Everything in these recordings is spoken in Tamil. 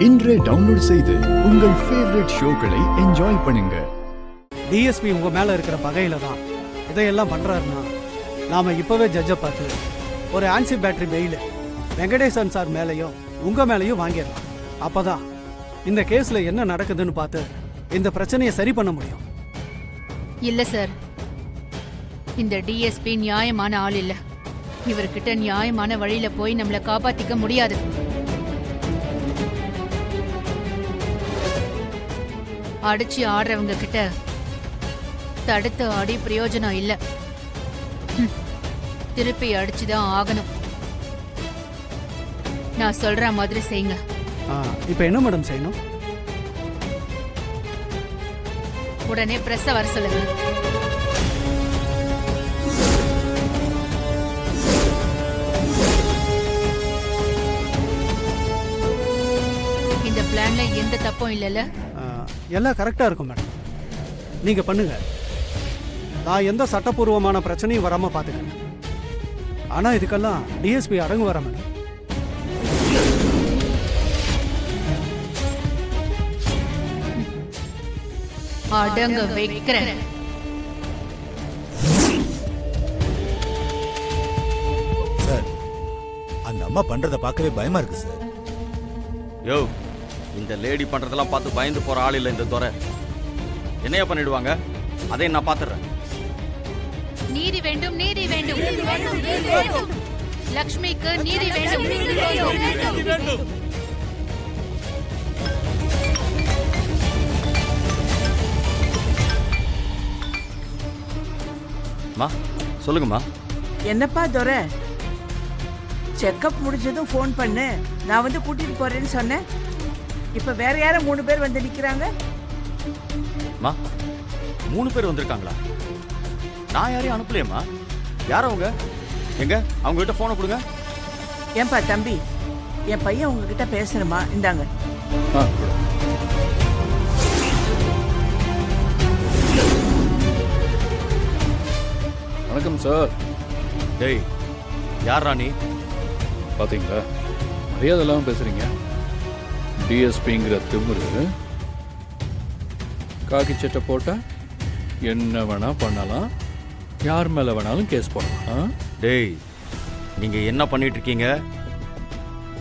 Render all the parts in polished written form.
இன்றே டவுன்லோட் செய்து உங்கள் ஃபேவரட் ஷோக்களை என்ஜாய் பண்ணுங்க. டிஎஸ்பி உங்க மேல இருக்கிற பகையில தான் இதையெல்லாம் பண்றாருன்னா நாம இப்பவே ஜட்ஜை பார்த்து ஒரு ஆன்சி பேட்டரி பெயில் வெங்கடேசன் சார் மேலையும் உங்க மேலையும் வாங்கிடலாம். அப்பதான் இந்த கேஸ்ல என்ன நடக்குதுன்னு பார்த்து இந்த பிரச்சனையை சரி பண்ண முடியும். இல்ல சார், இந்த டிஎஸ்பி நியாயமான ஆள் இல்ல. இவர்கிட்ட நியாயமான வழியில போய் நம்மளை காப்பாத்திக்க முடியாது. அடிச்சு ஆடுறவங்க கிட்ட தடுத்து ஆடி பிரயோஜனம் இல்ல. திருப்பி அடிச்சுதான் ஆகணும். நான் சொல்ற மாதிரி செய்யுங்க. இப்ப என்ன மேடம் செய்யணும்? உடனே பிரஸ் வர சொல்லுங்க. இந்த பிளான்ல எந்த தப்பும் இல்லைல்ல? எல்லாம் கரெக்டா இருக்கும் மேடம். நீங்க பண்ணுங்க. நான் எந்த சட்டப்பூர்வமான பிரச்சனையும் வராம பாத்துக்கிறேன். ஆனா இதுக்கெல்லாம் டிஎஸ்பி அடங்கு வர மேடம். அடங்க வைக்கிறேன். சார், அந்த அம்மா பண்றத பார்க்கவே பயமா இருக்கு சார். யோ, இந்த லேடி பண்றதெல்லாம் பார்த்து பயந்து போற ஆள் இல்ல இந்த துறை. என்னையா பண்ணிடுவாங்க? அதை நான் பாத்துறேன். நீதி வேண்டும், நீதி வேண்டும். லக்ஷ்மிக்கு நீதி வேண்டும். சொல்லுங்கம்மா. என்னப்பா துரை, செக்கப் முடிஞ்சதும் ஃபோன் பண்ணு, நான் வந்து கூட்டிட்டு போறேன்னு சொன்னேன். இப்ப வேற யாரும் 3 பேர் வந்து நிக்கிறாங்க. 3 பேர் வந்திருக்காங்களா? நான் யாரையும் அனுப்பலையம்மா. யார் அவங்க? எங்க அவங்க கிட்ட போனை கொடுங்க. ஏன்பா தம்பி, என் பையன் உங்ககிட்ட பேசுறமா, இந்தாங்க. வணக்கம் சார். டேய், யார் ராணி? பாத்தீங்களா, மரியாதை இல்லாம பேசுறீங்க. டிஎஸ்பிங்கிற திமிரு காக்கி சட்டை போட்டா என்ன வேணா பண்ணலாம், யார் மேல வேணாலும் கேஸ் போடலாம். டேய், நீங்க என்ன பண்ணிட்டு இருக்கீங்க?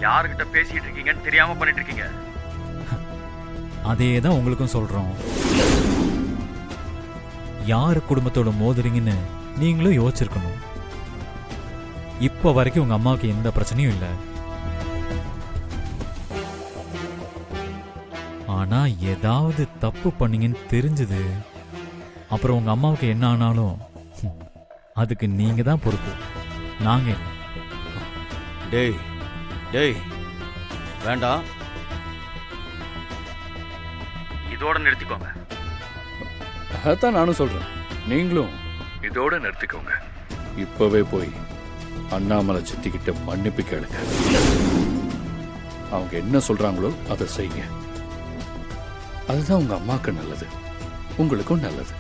யார்கிட்ட பேசிட்டு இருக்கீங்கன்னு தெரியாம பண்ணிட்டு இருக்கீங்க. அதே தான் உங்களுக்கும் சொல்றோம். யார் குடும்பத்தோட மோதுறீங்கன்னு நீங்களும் யோசிச்சிருக்கணும். இப்ப வரைக்கும் உங்க அம்மாவுக்கு எந்த பிரச்சனையும் இல்லை. ஆனா ஏதாவது தப்பு பண்ணீங்கன்னு தெரிஞ்சது அப்புறம் உங்க அம்மாவுக்கு என்ன ஆனாலும் அதுக்கு நீங்க தான் பொறுப்பு, நாங்க இல்லை. டேய் டேய், வேண்டாம், இதோட நிறுத்திக்கோங்க. அதான் நானும் சொல்றேன், நீங்களும் இதோட நிறுத்திக்கோங்க. இப்பவே போய் அண்ணாமலை சித்திக்கிட்ட மன்னிப்பு கேளுங்க. அவங்க என்ன சொல்றாங்களோ அதை செய்யுங்க. அதுதான் உங்க அம்மாவுக்கு நல்லது, உங்களுக்கும் நல்லது.